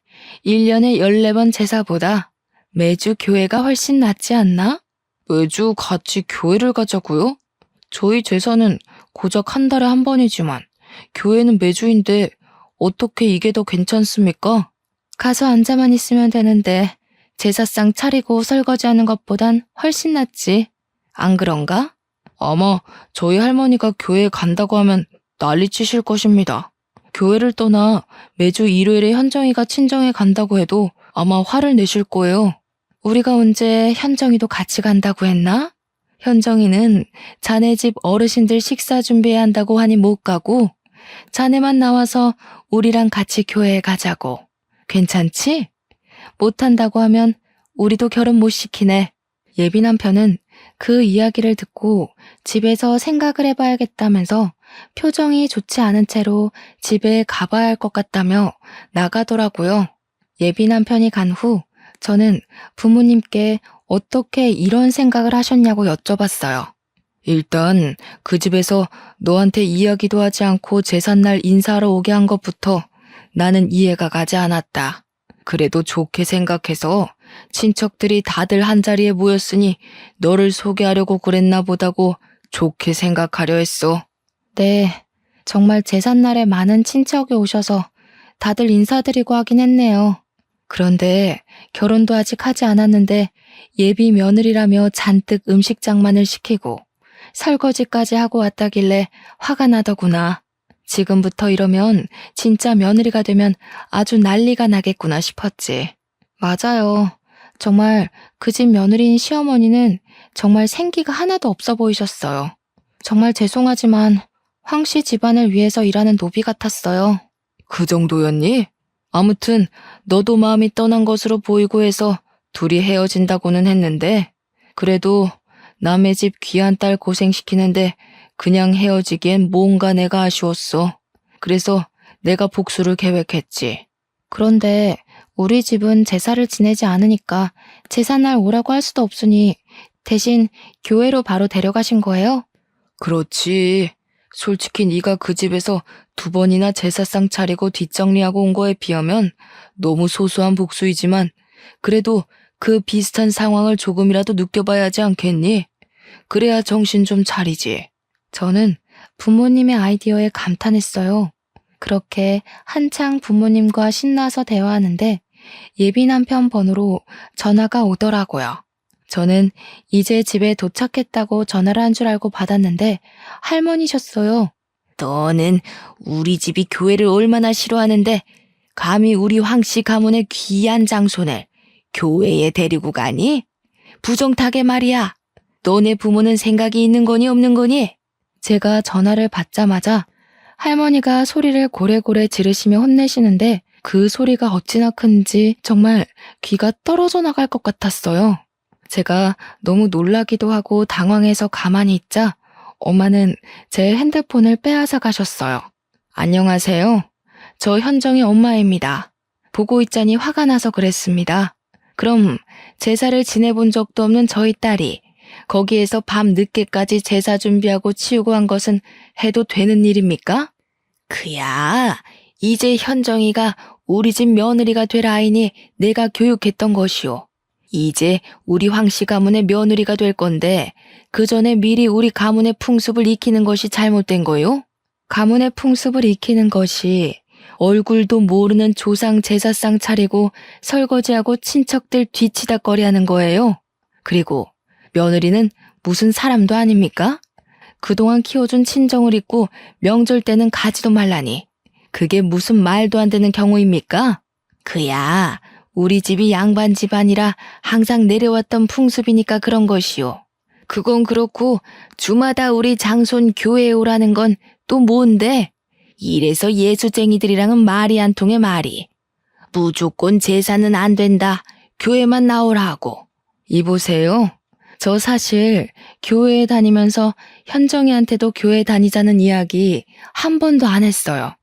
1년에 14번 제사보다 매주 교회가 훨씬 낫지 않나? 매주 같이 교회를 가자고요? 저희 제사는 고작 한 달에 한 번이지만 교회는 매주인데 어떻게 이게 더 괜찮습니까? 가서 앉아만 있으면 되는데 제사상 차리고 설거지하는 것보단 훨씬 낫지. 안 그런가? 아마 저희 할머니가 교회에 간다고 하면 난리치실 것입니다. 교회를 떠나 매주 일요일에 현정이가 친정에 간다고 해도 아마 화를 내실 거예요. 우리가 언제 현정이도 같이 간다고 했나? 현정이는 자네 집 어르신들 식사 준비해야 한다고 하니 못 가고 자네만 나와서 우리랑 같이 교회에 가자고. 괜찮지? 못한다고 하면 우리도 결혼 못 시키네. 예비 남편은 그 이야기를 듣고 집에서 생각을 해봐야겠다면서 표정이 좋지 않은 채로 집에 가봐야 할 것 같다며 나가더라고요. 예비 남편이 간 후 저는 부모님께 어떻게 이런 생각을 하셨냐고 여쭤봤어요. 일단 그 집에서 너한테 이야기도 하지 않고 제삿날 인사하러 오게 한 것부터 나는 이해가 가지 않았다. 그래도 좋게 생각해서 친척들이 다들 한자리에 모였으니 너를 소개하려고 그랬나 보다고 좋게 생각하려 했어. 네, 정말 제삿날에 많은 친척이 오셔서 다들 인사드리고 하긴 했네요. 그런데 결혼도 아직 하지 않았는데 예비 며느리라며 잔뜩 음식장만을 시키고 설거지까지 하고 왔다길래 화가 나더구나. 지금부터 이러면 진짜 며느리가 되면 아주 난리가 나겠구나 싶었지. 맞아요. 정말 그 집 며느리인 시어머니는 정말 생기가 하나도 없어 보이셨어요. 정말 죄송하지만 황씨 집안을 위해서 일하는 노비 같았어요. 그 정도였니? 아무튼 너도 마음이 떠난 것으로 보이고 해서 둘이 헤어진다고는 했는데 그래도 남의 집 귀한 딸 고생시키는데 그냥 헤어지기엔 뭔가 내가 아쉬웠어. 그래서 내가 복수를 계획했지. 그런데 우리 집은 제사를 지내지 않으니까 제사날 오라고 할 수도 없으니 대신 교회로 바로 데려가신 거예요? 그렇지. 솔직히 네가 그 집에서 2번이나 제사상 차리고 뒷정리하고 온 거에 비하면 너무 소소한 복수이지만 그래도 그 비슷한 상황을 조금이라도 느껴봐야 하지 않겠니? 그래야 정신 좀 차리지. 저는 부모님의 아이디어에 감탄했어요. 그렇게 한창 부모님과 신나서 대화하는데 예비 남편 번호로 전화가 오더라고요. 저는 이제 집에 도착했다고 전화를 한 줄 알고 받았는데 할머니셨어요. 너는 우리 집이 교회를 얼마나 싫어하는데 감히 우리 황씨 가문의 귀한 장손을 교회에 데리고 가니? 부정타게 말이야. 너네 부모는 생각이 있는 거니 없는 거니? 제가 전화를 받자마자 할머니가 소리를 고래고래 지르시며 혼내시는데 그 소리가 어찌나 큰지 정말 귀가 떨어져 나갈 것 같았어요. 제가 너무 놀라기도 하고 당황해서 가만히 있자 엄마는 제 핸드폰을 빼앗아 가셨어요. 안녕하세요. 저 현정이 엄마입니다. 보고 있자니 화가 나서 그랬습니다. 그럼 제사를 지내본 적도 없는 저희 딸이 거기에서 밤 늦게까지 제사 준비하고 치우고 한 것은 해도 되는 일입니까? 그야, 이제 현정이가 우리 집 며느리가 될 아이니 내가 교육했던 것이오. 이제 우리 황씨 가문의 며느리가 될 건데 그 전에 미리 우리 가문의 풍습을 익히는 것이 잘못된 거요? 가문의 풍습을 익히는 것이 얼굴도 모르는 조상 제사상 차리고 설거지하고 친척들 뒤치다꺼리하는 거예요. 그리고 며느리는 무슨 사람도 아닙니까? 그동안 키워준 친정을 잊고 명절 때는 가지도 말라니. 그게 무슨 말도 안 되는 경우입니까? 그야 우리 집이 양반 집안이라 항상 내려왔던 풍습이니까 그런 것이오. 그건 그렇고 주마다 우리 장손 교회에 오라는 건 또 뭔데? 이래서 예수쟁이들이랑은 말이 안 통해 말이. 무조건 제사는 안 된다. 교회만 나오라고. 이보세요. 저 사실 교회에 다니면서 현정이한테도 교회 다니자는 이야기 한 번도 안 했어요.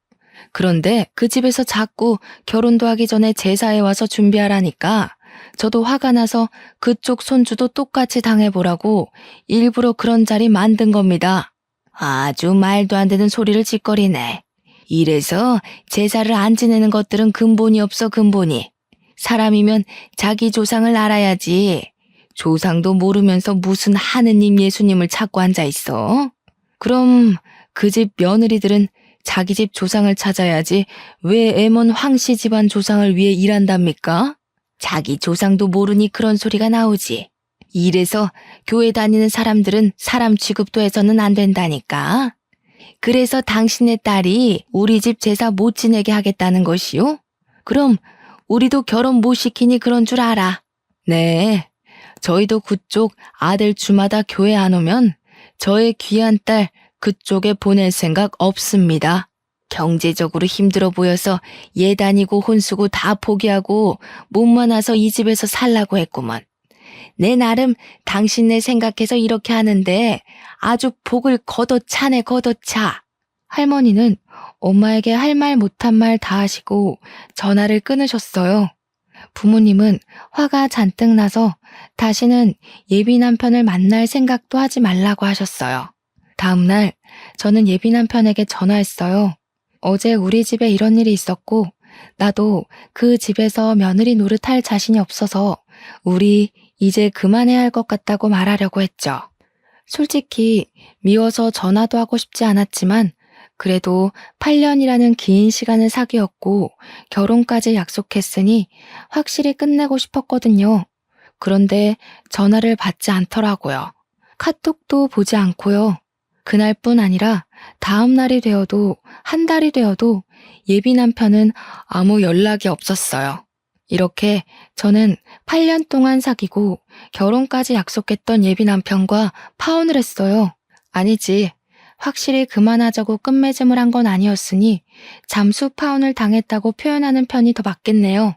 그런데 그 집에서 자꾸 결혼도 하기 전에 제사에 와서 준비하라니까 저도 화가 나서 그쪽 손주도 똑같이 당해보라고 일부러 그런 자리 만든 겁니다. 아주 말도 안 되는 소리를 짓거리네. 이래서 제사를 안 지내는 것들은 근본이 없어 근본이. 사람이면 자기 조상을 알아야지. 조상도 모르면서 무슨 하느님 예수님을 찾고 앉아있어? 그럼 그 집 며느리들은 자기 집 조상을 찾아야지 왜 애먼 황씨 집안 조상을 위해 일한답니까? 자기 조상도 모르니 그런 소리가 나오지. 이래서 교회 다니는 사람들은 사람 취급도 해서는 안 된다니까. 그래서 당신의 딸이 우리 집 제사 못 지내게 하겠다는 것이요? 그럼 우리도 결혼 못 시키니 그런 줄 알아. 네, 저희도 그쪽 아들 주마다 교회 안 오면 저의 귀한 딸 그쪽에 보낼 생각 없습니다. 경제적으로 힘들어 보여서 예 다니고 혼수고 다 포기하고 몸만 와서 이 집에서 살라고 했구먼. 내 나름 당신네 생각해서 이렇게 하는데 아주 복을 걷어차네 걷어차. 할머니는 엄마에게 할 말 못한 말 다 하시고 전화를 끊으셨어요. 부모님은 화가 잔뜩 나서 다시는 예비 남편을 만날 생각도 하지 말라고 하셨어요. 다음 날 저는 예비 남편에게 전화했어요. 어제 우리 집에 이런 일이 있었고 나도 그 집에서 며느리 노릇할 자신이 없어서 우리 이제 그만해야 할 것 같다고 말하려고 했죠. 솔직히 미워서 전화도 하고 싶지 않았지만 그래도 8년이라는 긴 시간을 사귀었고 결혼까지 약속했으니 확실히 끝내고 싶었거든요. 그런데 전화를 받지 않더라고요. 카톡도 보지 않고요. 그날뿐 아니라 다음 날이 되어도 한 달이 되어도 예비 남편은 아무 연락이 없었어요. 이렇게 저는 8년 동안 사귀고 결혼까지 약속했던 예비 남편과 파혼을 했어요. 아니지. 확실히 그만하자고 끝맺음을 한 건 아니었으니 잠수 파혼을 당했다고 표현하는 편이 더 맞겠네요.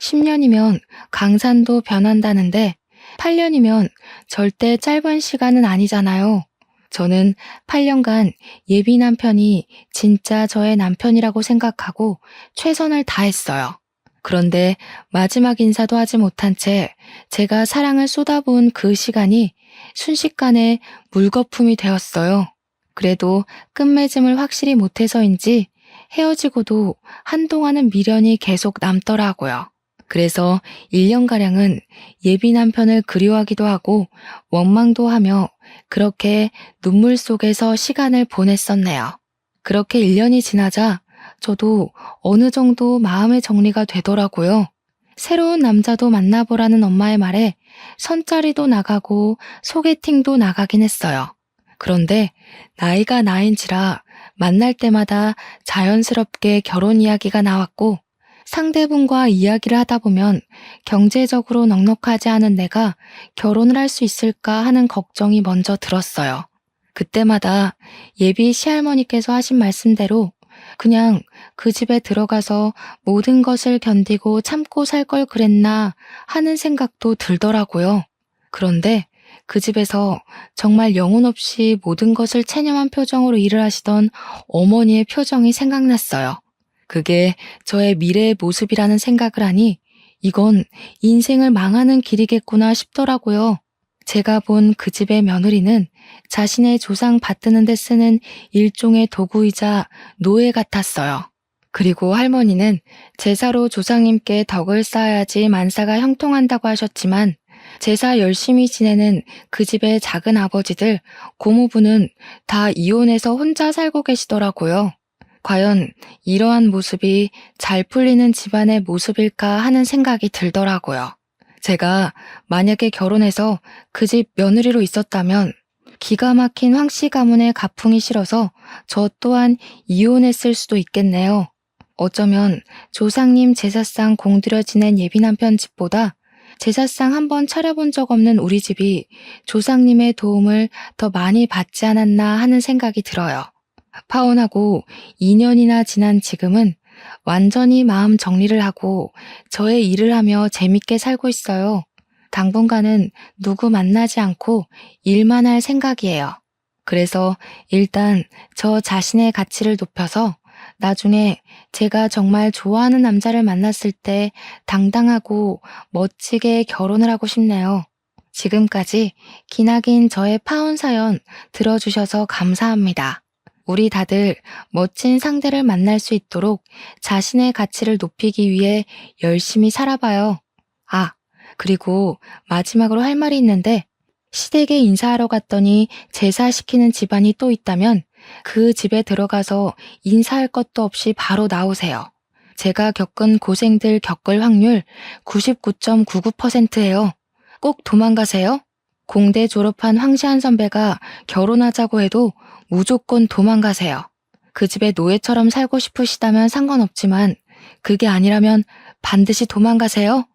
10년이면 강산도 변한다는데 8년이면 절대 짧은 시간은 아니잖아요. 저는 8년간 예비 남편이 진짜 저의 남편이라고 생각하고 최선을 다했어요. 그런데 마지막 인사도 하지 못한 채 제가 사랑을 쏟아부은 그 시간이 순식간에 물거품이 되었어요. 그래도 끝맺음을 확실히 못해서인지 헤어지고도 한동안은 미련이 계속 남더라고요. 그래서 1년가량은 예비 남편을 그리워하기도 하고 원망도 하며 그렇게 눈물 속에서 시간을 보냈었네요. 그렇게 1년이 지나자 저도 어느 정도 마음의 정리가 되더라고요. 새로운 남자도 만나보라는 엄마의 말에 선짜리도 나가고 소개팅도 나가긴 했어요. 그런데 나이가 나인지라 만날 때마다 자연스럽게 결혼 이야기가 나왔고 상대분과 이야기를 하다 보면 경제적으로 넉넉하지 않은 내가 결혼을 할 수 있을까 하는 걱정이 먼저 들었어요. 그때마다 예비 시할머니께서 하신 말씀대로 그냥 그 집에 들어가서 모든 것을 견디고 참고 살 걸 그랬나 하는 생각도 들더라고요. 그런데 그 집에서 정말 영혼 없이 모든 것을 체념한 표정으로 일을 하시던 어머니의 표정이 생각났어요. 그게 저의 미래의 모습이라는 생각을 하니 이건 인생을 망하는 길이겠구나 싶더라고요. 제가 본 그 집의 며느리는 자신의 조상 받드는 데 쓰는 일종의 도구이자 노예 같았어요. 그리고 할머니는 제사로 조상님께 덕을 쌓아야지 만사가 형통한다고 하셨지만 제사 열심히 지내는 그 집의 작은 아버지들, 고모부는 다 이혼해서 혼자 살고 계시더라고요. 과연 이러한 모습이 잘 풀리는 집안의 모습일까 하는 생각이 들더라고요. 제가 만약에 결혼해서 그 집 며느리로 있었다면 기가 막힌 황씨 가문의 가풍이 싫어서 저 또한 이혼했을 수도 있겠네요. 어쩌면 조상님 제사상 공들여 지낸 예비 남편 집보다 제사상 한 번 차려본 적 없는 우리 집이 조상님의 도움을 더 많이 받지 않았나 하는 생각이 들어요. 파혼하고 2년이나 지난 지금은 완전히 마음 정리를 하고 저의 일을 하며 재밌게 살고 있어요. 당분간은 누구 만나지 않고 일만 할 생각이에요. 그래서 일단 저 자신의 가치를 높여서 나중에 제가 정말 좋아하는 남자를 만났을 때 당당하고 멋지게 결혼을 하고 싶네요. 지금까지 기나긴 저의 파혼 사연 들어주셔서 감사합니다. 우리 다들 멋진 상대를 만날 수 있도록 자신의 가치를 높이기 위해 열심히 살아봐요. 아, 그리고 마지막으로 할 말이 있는데 시댁에 인사하러 갔더니 제사시키는 집안이 또 있다면 그 집에 들어가서 인사할 것도 없이 바로 나오세요. 제가 겪은 고생들 겪을 확률 99.99%예요. 꼭 도망가세요. 공대 졸업한 황시한 선배가 결혼하자고 해도 무조건 도망가세요. 그 집에 노예처럼 살고 싶으시다면 상관없지만 그게 아니라면 반드시 도망가세요.